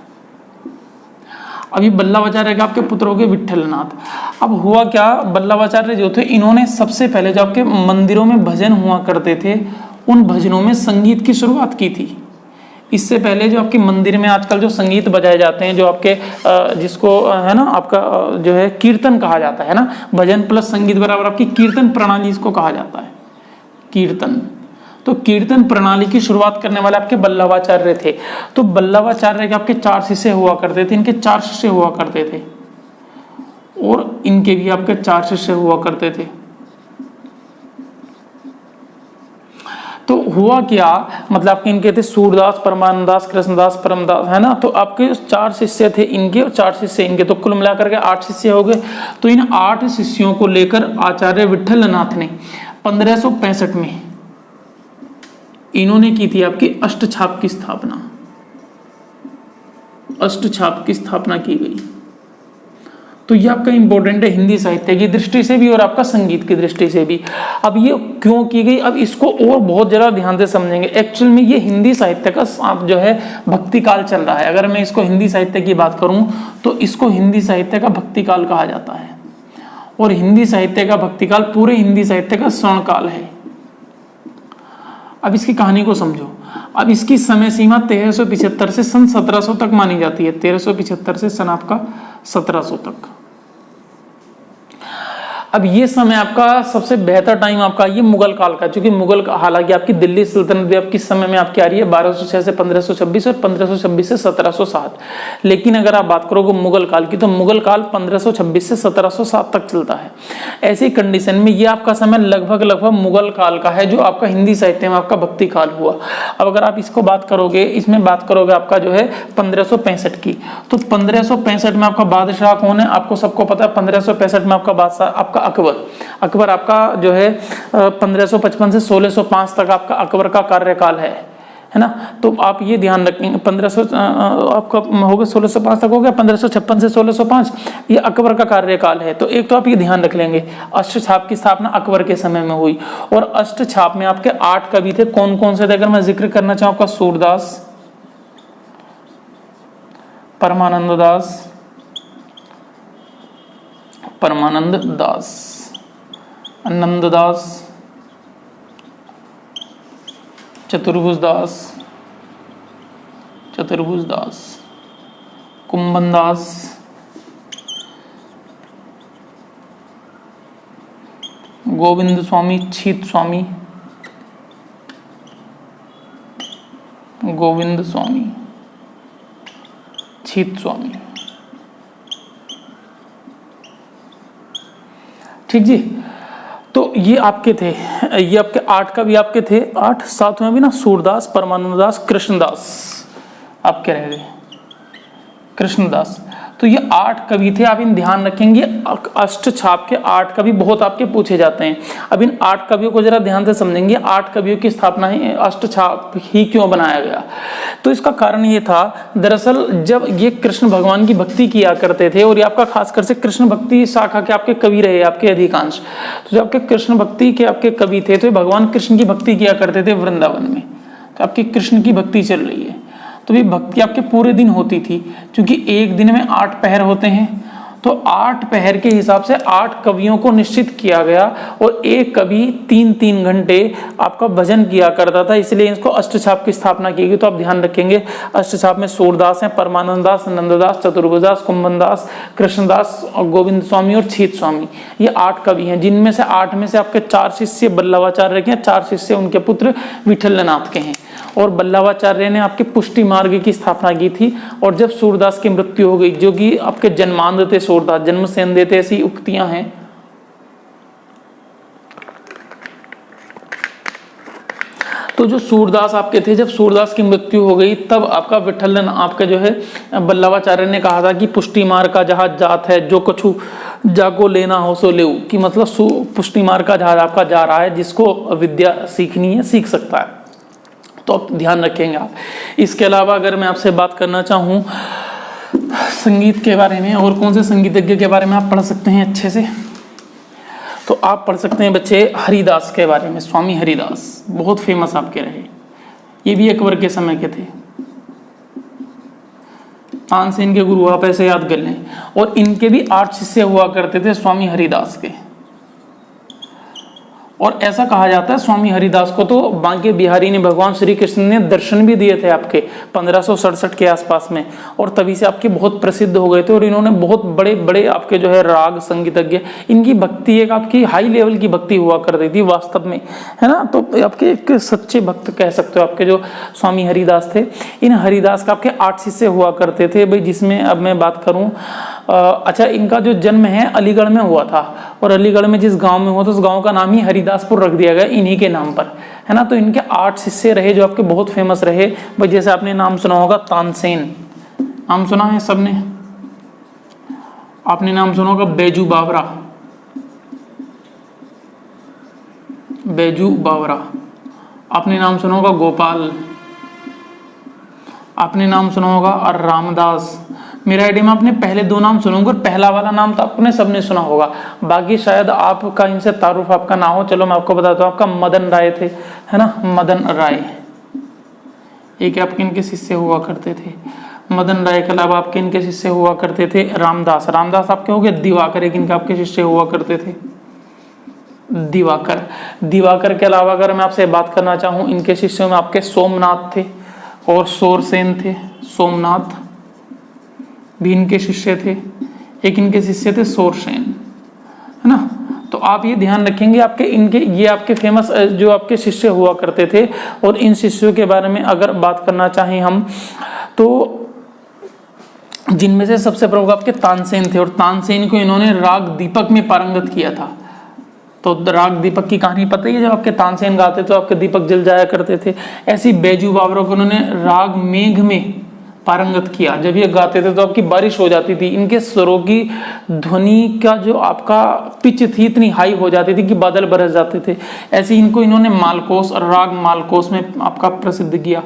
अभी बल्लभाचार्य के आपके पुत्र हो गए विट्ठलनाथ। अब हुआ क्या, बल्लभाचार्य जो थे इन्होंने सबसे पहले जो आपके मंदिरों में भजन हुआ करते थे उन भजनों में संगीत की शुरुआत की थी। इससे पहले जो आपके मंदिर में आजकल जो संगीत बजाए जाते हैं, जो आपके जिसको है ना आपका जो है कीर्तन कहा जाता है ना, भजन प्लस संगीत बराबर आपकी कीर्तन प्रणाली इसको कहा जाता है, कीर्तन। तो कीर्तन प्रणाली की शुरुआत करने वाले आपके बल्लभाचार्य थे। तो बल्लभाचार्य के आपके 4 शिष्य हुआ करते थे, इनके 4 शिष्य हुआ करते थे, और इनके भी आपके 4 शिष्य हुआ करते थे। तो हुआ क्या, मतलब आपके इनके थे सूरदास, परमानंदास, कृष्णदास, परमदास, है ना। तो आपके 4 शिष्य थे इनके और 4 शिष्य इनके, तो कुल मिलाकर के 8 शिष्य हो गए। तो इन 8 शिष्यों को लेकर आचार्य विट्ठलनाथ ने 1565 में इन्होंने की थी आपकी अष्टछाप की स्थापना, अष्टछाप की स्थापना की गई। तो ये आपका इंपॉर्टेंट है हिंदी साहित्य की दृष्टि से भी और आपका संगीत की दृष्टि से भी। अब ये क्यों की गई, अब इसको और बहुत जरा ध्यान से समझेंगे। एक्चुअल में ये हिंदी साहित्य का जो है भक्ति काल चल रहा है। अगर मैं इसको हिंदी साहित्य की बात करूं तो इसको हिंदी साहित्य का भक्ति काल कहा जाता है, और हिंदी साहित्य का भक्ति काल पूरे हिंदी साहित्य का स्वर्ण काल है। अब इसकी कहानी को समझो। अब इसकी समय सीमा 1375 से सन 1700 तक मानी जाती है, 1375 से सन आपका 1700 तक। अब ये समय आपका सबसे बेहतर टाइम आपका ये मुगल काल का, क्योंकि मुगल, हालांकि आपकी दिल्ली सल्तनत भी आपकी समय में आपकी आ रही है 1206 से 1526 और 1526 से 1707, लेकिन अगर आप बात करोगे मुगल काल की तो मुगल काल 1526 से 1707 तक चलता है। ऐसी कंडीशन में ये आपका समय लगभग मुगल काल का है, जो आपका हिंदी साहित्य में आपका भक्ति काल हुआ। अब अगर आप इसको बात करोगे, इसमें बात करोगे आपका जो है 1565 की, तो 1565 में आपका बादशाह कौन है, आपको सबको पता है। 1565 में आपका बादशाह आपका अकबर आपका जो है 1555 से 1605 तक आपका अकबर का कार्यकाल है ना। तो आप ये ध्यान रखेंगे 1500 आपका हो गया 1605 तक हो गया, 1556 से 1605 ये अकबर का कार्यकाल है। तो एक तो आप ये ध्यान रख लेंगे अष्टछाप की स्थापना अकबर के समय में हुई, और अष्टछाप में आपके 8 कवि थे। कौन कौन से थे अगर मैं जिक्र करना चाहूँ, आपका सूरदास, परमानंद दास, परमानंद दास, आनंद दास, चतुर्भुज दास, चतुर्भुज दास, कुंभन दास, गोविंद स्वामी, छीत स्वामी, गोविंद स्वामी, छीत स्वामी। ठीक जी, तो ये आपके थे, ये आपके 8 का भी आपके थे, 8 साथ में भी ना सूरदास, परमानंद दास, कृष्णदास आपके रह गए, कृष्णदास। तो ये 8 कवि थे, आप इन ध्यान रखेंगे। अष्टछाप के 8 कवि बहुत आपके पूछे जाते हैं। अब इन 8 कवियों को जरा ध्यान से समझेंगे, 8 कवियों की स्थापना ही अष्टछाप ही क्यों बनाया गया। तो इसका कारण ये था, दरअसल जब ये कृष्ण भगवान की भक्ति किया करते थे, और ये आपका खासकर से कृष्ण भक्ति शाखा के आपके कवि रहे आपके अधिकांश, तो जब आपके कृष्ण भक्ति के आपके कवि थे तो भगवान कृष्ण की भक्ति किया करते थे वृंदावन में। तो आपकी कृष्ण की भक्ति चल रही है, तो ये भक्ति आपके पूरे दिन होती थी, क्योंकि एक दिन में 8 पहर होते हैं। तो 8 पहर के हिसाब से 8 कवियों को निश्चित किया गया, और एक कवि 3-3 घंटे आपका भजन किया करता था, इसलिए इसको अष्टछाप की स्थापना की गई। तो आप ध्यान रखेंगे अष्टछाप में सूरदास हैं, परमानंद दास, नंददास, चतुर्भुज दास, कुंभन दास, कृष्णदास और गोविंद स्वामी और छीत स्वामी, ये 8 कवि हैं, जिनमें से 8 में से आपके 4 शिष्य बल्लभाचार्य के हैं, 4 शिष्य उनके पुत्र विठलनाथ के हैं। और बल्लभाचार्य ने आपके पुष्टि मार्ग की स्थापना की थी। और जब सूरदास की मृत्यु हो गई, जो कि आपके जन्मांध थे, सूरदास जन्म से अंधे थे, ऐसी उक्तियां हैं। तो जो सूरदास आपके थे, जब सूरदास की मृत्यु हो गई, तब आपका विठलन आपका जो है बल्लभाचार्य ने कहा था कि पुष्टि मार्ग का जहाज जात है, जो कछु जाको लेना हो सो लेऊ, कि मतलब पुष्टि मार्ग का जहाज आपका जा रहा है, जिसको विद्या सीखनी है सीख सकता है। तो आप ध्यान रखेंगे आप। इसके अलावा अगर मैं आपसे बात करना चाहूँ संगीत के बारे में, और कौन से संगीतज्ञ के बारे में आप पढ़ सकते हैं अच्छे से, तो आप पढ़ सकते हैं बच्चे हरिदास के बारे में। स्वामी हरिदास बहुत फेमस आपके रहे, ये भी अकबर के समय के थे। तानसेन के गुरु आप ऐसे याद कर लें। और इनके भी 8 शिष्य हुआ करते थे स्वामी हरिदास के। और ऐसा कहा जाता है स्वामी हरिदास को तो बांके बिहारी ने, भगवान श्री कृष्ण ने दर्शन भी दिए थे आपके 1567 के आसपास में, और तभी से आपके बहुत प्रसिद्ध हो गए थे। और इन्होंने बहुत बड़े बड़े आपके जो है राग संगीतज्ञ, इनकी भक्ति एक आपकी हाई लेवल की भक्ति हुआ करती थी वास्तव में, है ना। तो आपके एक सच्चे भक्त कह सकते हो आपके जो स्वामी हरिदास थे। इन हरिदास का आपके 8 शिष्य हुआ करते थे भाई, जिसमें अब मैं बात करूं, अच्छा इनका जो जन्म है अलीगढ़ में हुआ था, और अलीगढ़ में जिस गांव में हुआ था उस गांव का नाम ही हरिदासपुर रख दिया गया इन्हीं के नाम पर, है ना। तो इनके 8 शिष्य रहे जो आपके बहुत फेमस रहे भाई। जैसे आपने नाम सुना होगा तानसेन, नाम सुना है सबने, आपने नाम सुना होगा बैजू बावरा, बैजू बावरा, आपने नाम सुना होगा गोपाल, आपने नाम सुना होगा और रामदास। मेरा आइडिया में आपने पहले 2 नाम सुनोगे, और पहला वाला नाम तो आपने सबने सुना होगा, बाकी शायद आपका इनसे तारुफ आपका ना हो। चलो मैं आपको बताता हूँ, आपका मदन राय थे, है ना, मदन राय एक आपके इनके शिष्य हुआ करते थे। मदन राय के अलावा आपके इनके शिष्य हुआ करते थे रामदास, रामदास आपके हो गए। दिवाकर एक इनके आपके शिष्य हुआ करते थे, दिवाकर। दिवाकर के अलावा अगर मैं आपसे बात करना चाहूँ, इनके शिष्यों में आपके सोमनाथ थे और शोरसेन थे। सोमनाथ भी इनके शिष्य थे, एक इनके शिष्य थे शोरसेन, है ना। आप ये ध्यान रखेंगे, आपके इनके ये आपके फेमस जो आपके शिष्य हुआ करते थे, और इन शिष्यों के बारे में अगर बात करना चाहें हम तो जिनमें से सबसे प्रमुख आपके तानसेन थे, और तानसेन को इन्होंने राग दीपक में पारंगत किया था। तो राग दीपक की कहानी पता ही है, जब आपके तानसेन गाते तो आपके दीपक जल जाया करते थे। ऐसी बैजू बावरा को उन्होंने राग मेघ में पारंगत किया, जब ये गाते थे तो आपकी बारिश हो जाती थी। इनके स्वरों की ध्वनि का जो आपका पिच थी इतनी हाई हो जाती थी कि बादल बरस जाते थे। ऐसे इनको इन्होंने मालकोस और राग मालकोस में आपका प्रसिद्ध किया।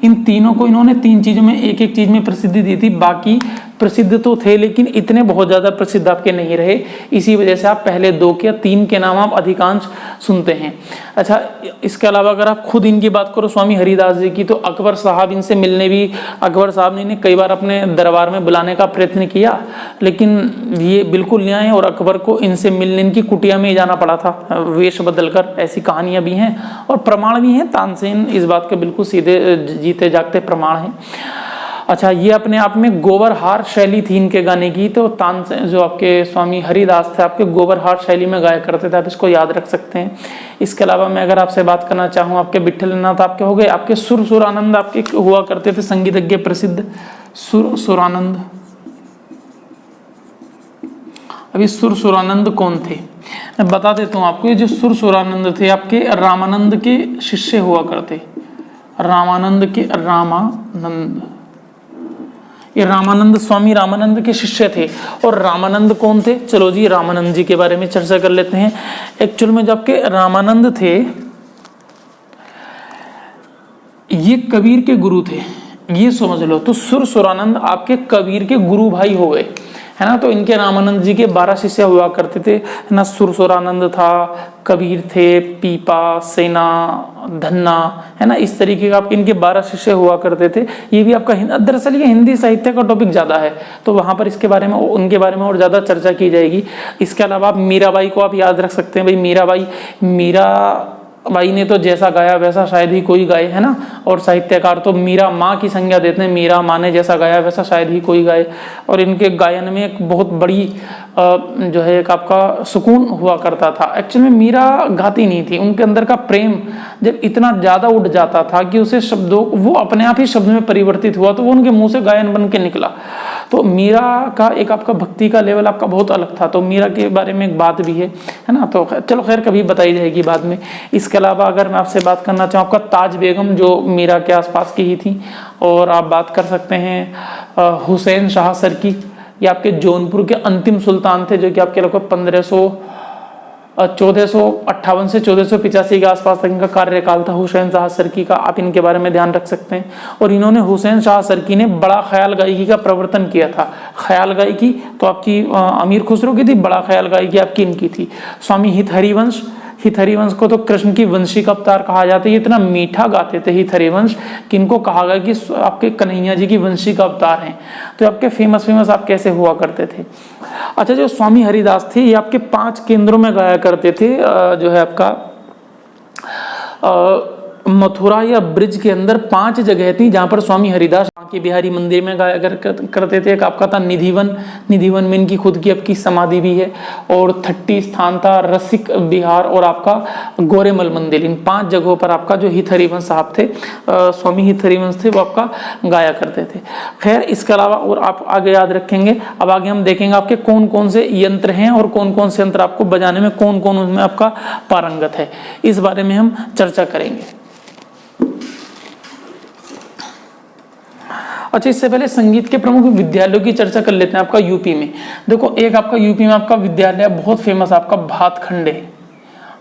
इन तीनों को इन्होंने तीन चीजों में एक एक चीज में प्रसिद्धि दी थी। बाकी प्रसिद्ध तो थे लेकिन इतने बहुत ज्यादा प्रसिद्ध आपके नहीं रहे, इसी वजह से आप पहले दो के या तीन के नाम आप अधिकांश सुनते हैं। अच्छा, इसके अलावा अगर आप खुद इनकी बात करो स्वामी हरिदास जी की, तो अकबर साहब इनसे मिलने भी, अकबर साहब ने इन्हें कई बार अपने दरबार में बुलाने का प्रयत्न किया, लेकिन ये बिल्कुल नहीं आए और अकबर को इनसे मिलने इनकी कुटिया में ही जाना पड़ा था वेश बदलकर। ऐसी कहानियां भी हैं और प्रमाण भी हैं, तानसेन इस बात के बिल्कुल सीधे जीते जागते प्रमाण हैं। अच्छा, ये अपने आप में गोबरहार शैली थी इनके गाने की। तो तानसेन जो आपके स्वामी हरिदास थे आपके गोबरहार शैली में गाया करते थे, आप इसको याद रख सकते हैं। इसके अलावा मैं अगर आपसे बात करना चाहूँ, आपके विठलनाथ आपके हो गए, आपके सुरानंद आपके हुआ करते थे संगीतज्ञ प्रसिद्ध सुरानंद। अभी सुरानंद कौन थे मैं बता देता हूँ आपको। ये जो सुरानंद थे आपके रामानंद के शिष्य हुआ करते, रामानंद के रामानंद, ये रामानंद स्वामी रामानंद के शिष्य थे। और रामानंद कौन थे, चलो जी रामानंद जी के बारे में चर्चा कर लेते हैं। एक्चुअल में जब के रामानंद थे ये कबीर के गुरु थे, ये समझ लो। तो सुरानंद आपके कबीर के गुरु भाई हो गए, है ना। तो इनके रामानंद जी के 12 शिष्य हुआ करते थे, है ना। सुरानंद था, कबीर थे, पीपा, सेना, धन्ना, है ना। इस तरीके का आपके इनके 12 शिष्य हुआ करते थे। ये भी आपका दरअसल ये हिंदी साहित्य का टॉपिक ज्यादा है, तो वहां पर इसके बारे में उनके बारे में और ज्यादा चर्चा की जाएगी। इसके अलावा आप मीराबाई को आप याद रख सकते हैं। भाई मीराबाई ने तो जैसा गाया वैसा शायद ही कोई गाए, है ना। और साहित्यकार तो मीरा माँ की संज्ञा देते हैं, मीरा माँ ने जैसा गाया वैसा शायद ही कोई गाए। और इनके गायन में एक बहुत बड़ी जो है एक आपका सुकून हुआ करता था। एक्चुअली में मीरा गाती नहीं थी, उनके अंदर का प्रेम जब इतना ज्यादा उठ जाता था कि उसे शब्दों वो अपने आप ही शब्द में परिवर्तित हुआ, तो वो उनके मुंह से गायन बन के निकला। तो मीरा का एक आपका भक्ति का लेवल आपका बहुत अलग था। तो मीरा के बारे में एक बात भी है ना। तो चलो खैर कभी बताई जाएगी बाद में। इसके अलावा अगर मैं आपसे बात करना चाहूँ, आपका ताज बेगम जो मीरा के आसपास की ही थी। और आप बात कर सकते हैं हुसैन शाह सरकी, ये आपके जौनपुर के अंतिम सुल्तान थे, जो कि आपके लगभग 1458 से 1485 के आसपास तक इनका कार्यकाल था हुसैन शाह सरकी का। आप इनके बारे में ध्यान रख सकते हैं। और इन्होंने हुसैन शाह सरकी ने बड़ा ख्याल गायकी का प्रवर्तन किया था। ख्याल गायकी तो आपकी अमीर खुसरो की थी, बड़ा ख्याल गायकी आपकी इनकी थी। स्वामी हित हरिवंश को तो कृष्ण की वंशी का अवतार कहा जाता है। ये इतना मीठा गाते थे हित हरिवंश कि इनको कहा गया कि आपके कन्हैया जी की वंशी का अवतार हैं। तो आपके फेमस आप कैसे हुआ करते थे। अच्छा, जो स्वामी हरिदास थे ये आपके 5 केंद्रों में गाया करते थे। जो है आपका मथुरा या ब्रिज के अंदर 5 जगह थी जहां पर स्वामी हरिदास बांके बिहारी मंदिर में गाया करते थे। एक आपका था निधिवन में इनकी खुद की आपकी समाधि भी है। और 30 स्थान था रसिक बिहार और आपका गोरेमल मंदिर। इन 5 जगहों पर आपका जो हित हरिवंश साहब थे, स्वामी हित हरिवंश थे, वो आपका गाया करते थे। खैर इसके अलावा और आप आगे याद रखेंगे। अब आगे हम देखेंगे आपके कौन कौन से यंत्र हैं और कौन कौन से यंत्र आपको बजाने में कौन कौन उसमें आपका पारंगत है, इस बारे में हम चर्चा करेंगे। अच्छा, इससे पहले संगीत के प्रमुख विद्यालयों की चर्चा कर लेते हैं। आपका यूपी में देखो, एक आपका यूपी में आपका विद्यालय बहुत फेमस आपका भातखंडे।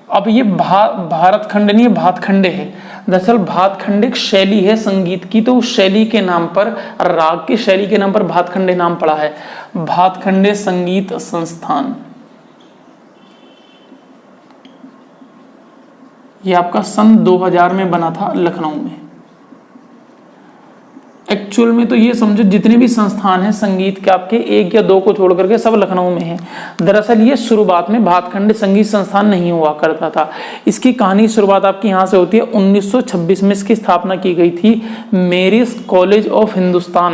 अब ये भारत खंड नहीं है, भातखंडे है। दरअसल भातखंडे एक शैली है संगीत की, तो उस शैली के नाम पर, राग की शैली के नाम पर भातखंडे नाम पड़ा है। भातखंडे संगीत संस्थान, ये आपका सन 2000 में बना था लखनऊ में। एक्चुअल में तो ये समझो जितने भी संस्थान हैं संगीत के आपके 1 या 2 को छोड़ करके सब लखनऊ में हैं। दरअसल ये शुरुआत में भातखंडे संगीत संस्थान नहीं हुआ करता था। इसकी कहानी शुरुआत आपकी यहाँ से होती है। 1926 में इसकी स्थापना की गई थी। मेरिस कॉलेज ऑफ हिंदुस्तान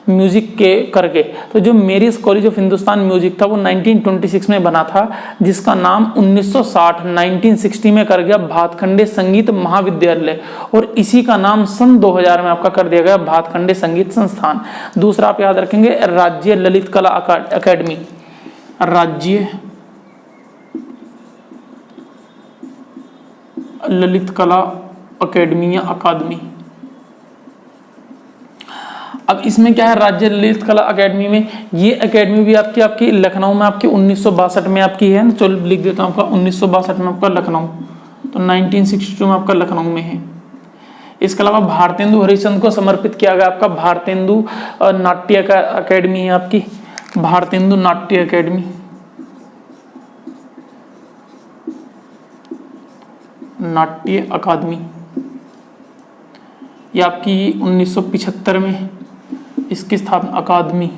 म्यूजिक के करके। तो जो मेरिस कॉलेज ऑफ हिंदुस्तान म्यूजिक था वो 1926 में बना था, जिसका नाम 1960 में कर गया भातखंडे संगीत महाविद्यालय, और इसी का नाम सन 2000 में आपका कर दिया गया भातखंडे संगीत संस्थान। दूसरा आप याद रखेंगे राज्य ललित कला अकादमी, राज्य ललित कला अकेडमी या अकादमी। अब इसमें क्या है, राज्य ललित कला अकेडमी में, ये अकेडमी भी आपकी लखनऊ में आपकी 1962 में आपकी है। चलो लिख देता हूँ आपका 1962 में आपका लखनऊ, तो 1962 में आपका लखनऊ में है। इसके अलावा भारतेंदु हरिश्चंद्र को समर्पित किया गया आपका भारतेंदु नाट्य अकेडमी है आपकी, भारतेंदु नाट्य अकेडमी, नाट्य अकादमी। ये आपकी 1975 में इसकी स्थापना, अकादमी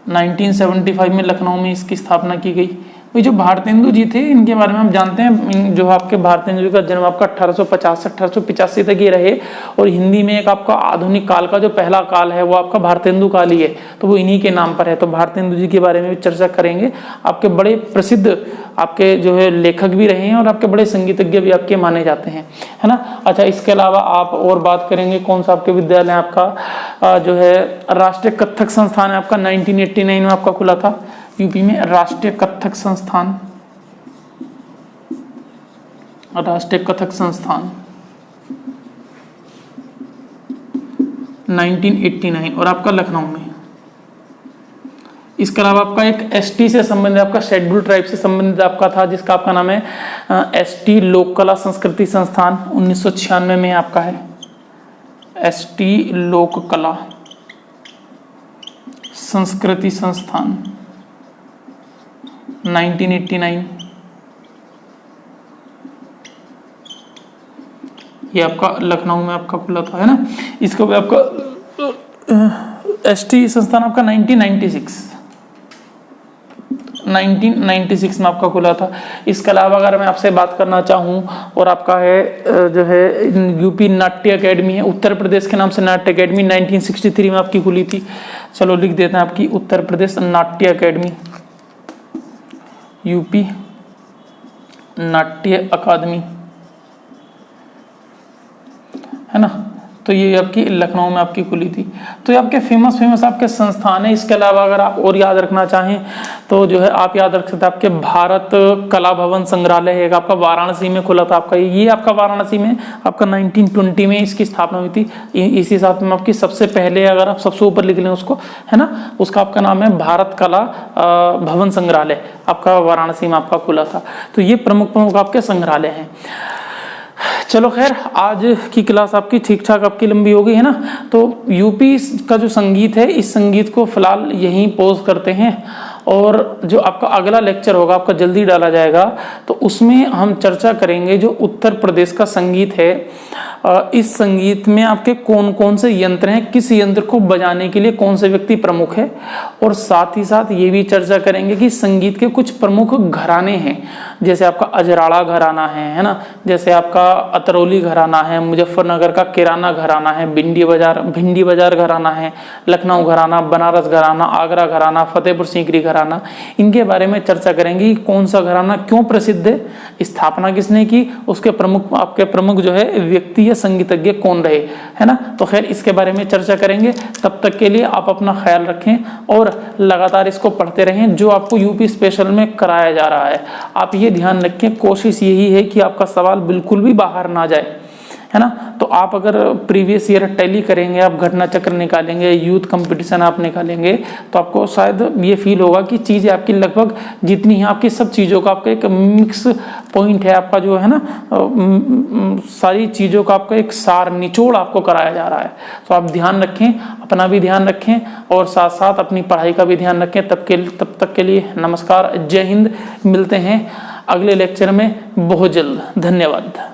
1975 में लखनऊ में इसकी स्थापना की गई। ये जो भारतेंदु जी थे इनके बारे में हम जानते हैं, जो आपके भारतेंदु जी का जन्म आपका 1885 तक ही रहे, और हिंदी में एक आपका आधुनिक काल का जो पहला काल है वो आपका भारतेंदु काल ही है, तो वो इन्हीं के नाम पर है। तो भारतेंदु जी के बारे में भी चर्चा करेंगे। आपके बड़े प्रसिद्ध आपके जो है लेखक भी रहे हैं, और आपके बड़े संगीतज्ञ भी आपके माने जाते हैं, है ना। अच्छा, इसके अलावा आप और बात करेंगे कौन सा आपके विद्यालय आपका जो है राष्ट्रीय कथक संस्थान है आपका 1989 में आपका खुला था यूपी में, राष्ट्रीय कथक संस्थान, राष्ट्रीय कथक संस्थान 1989 और आपका लखनऊ में। इसके अलावा आपका एक एसटी से संबंधित, आपका शेड्यूल ट्राइब से संबंधित आपका था, जिसका आपका नाम है एसटी लोक कला संस्कृति संस्थान, 1996 में आपका है एसटी लोक कला संस्कृति संस्थान 1989। ये आपका लखनऊ में आपका खुला था, है ना। इसको भी आपका एसटी संस्थान आपका 1996 में आपका खुला था। इसके अलावा अगर मैं आपसे बात करना चाहूँ, और आपका है जो है यूपी नाट्य अकेडमी है, उत्तर प्रदेश के नाम से नाट्य अकेडमी 1963 में आपकी खुली थी। चलो लिख देते हैं आपकी उत्तर प्रदेश नाट्य अकेडमी, यूपी नाट्य अकादमी, है ना। तो ये आपकी लखनऊ में आपकी खुली थी। तो ये आपके फेमस आपके संस्थान है। इसके अलावा अगर आप और याद रखना चाहें तो जो है आप याद रख सकते हैं आपके भारत कला भवन संग्रहालय है आपका, वाराणसी में खुला था आपका। ये आपका वाराणसी में आपका 1920 में इसकी स्थापना हुई थी। इसी साथ में आपकी सबसे पहले, अगर आप सबसे ऊपर लिख लें उसको, है ना, उसका आपका नाम है भारत कला भवन संग्रहालय, आपका वाराणसी में आपका खुला था। तो ये प्रमुख आपके संग्रहालय हैं। चलो खैर, आज की क्लास आपकी ठीक ठाक आपकी लंबी हो गई, है ना। तो यूपी का जो संगीत है, इस संगीत को फिलहाल यहीं पॉज करते हैं, और जो आपका अगला लेक्चर होगा आपका जल्दी डाला जाएगा, तो उसमें हम चर्चा करेंगे जो उत्तर प्रदेश का संगीत है, इस संगीत में आपके कौन कौन से यंत्र हैं, किस यंत्र को बजाने के लिए कौन से व्यक्ति प्रमुख है, और साथ ही साथ ये भी चर्चा करेंगे कि संगीत के कुछ प्रमुख घराने हैं, जैसे आपका अजराड़ा घराना है ना, जैसे आपका अतरौली घराना है, मुजफ्फरनगर का किराना घराना है, भिंडी बाजार घराना है, लखनऊ घराना, बनारस घराना, आगरा घराना, फतेहपुर सीकरी घराना। इनके बारे में चर्चा करेंगे कि कौन सा घराना क्यों प्रसिद्ध है, स्थापना किसने की, उसके प्रमुख आपके प्रमुख जो है व्यक्ति या संगीतज्ञ कौन रहे, है ना। तो खैर इसके बारे में चर्चा करेंगे। तब तक के लिए आप अपना ख्याल रखें और लगातार इसको पढ़ते रहें जो आपको यूपी स्पेशल में कराया जा रहा है। आप ये ध्यान रखें, कोशिश यही है कि आपका सवाल बिल्कुल भी बाहर ना जाए, है ना। तो आप अगर प्रीवियस ईयर टैली करेंगे, आप घटना चक्र निकालेंगे, यूथ कंपटीशन आप निकालेंगे, तो आपको शायद ये फील होगा कि चीज़ें आपकी लगभग जितनी हैं, आपकी सब चीज़ों का आपका एक मिक्स पॉइंट है, आपका जो है ना, सारी चीज़ों का आपका एक सार निचोड़ आपको कराया जा रहा है। तो आप ध्यान रखें, अपना भी ध्यान रखें और साथ साथ अपनी पढ़ाई का भी ध्यान रखें। तब तक के लिए नमस्कार, जय हिंद। मिलते हैं अगले लेक्चर में बहुत जल्द। धन्यवाद।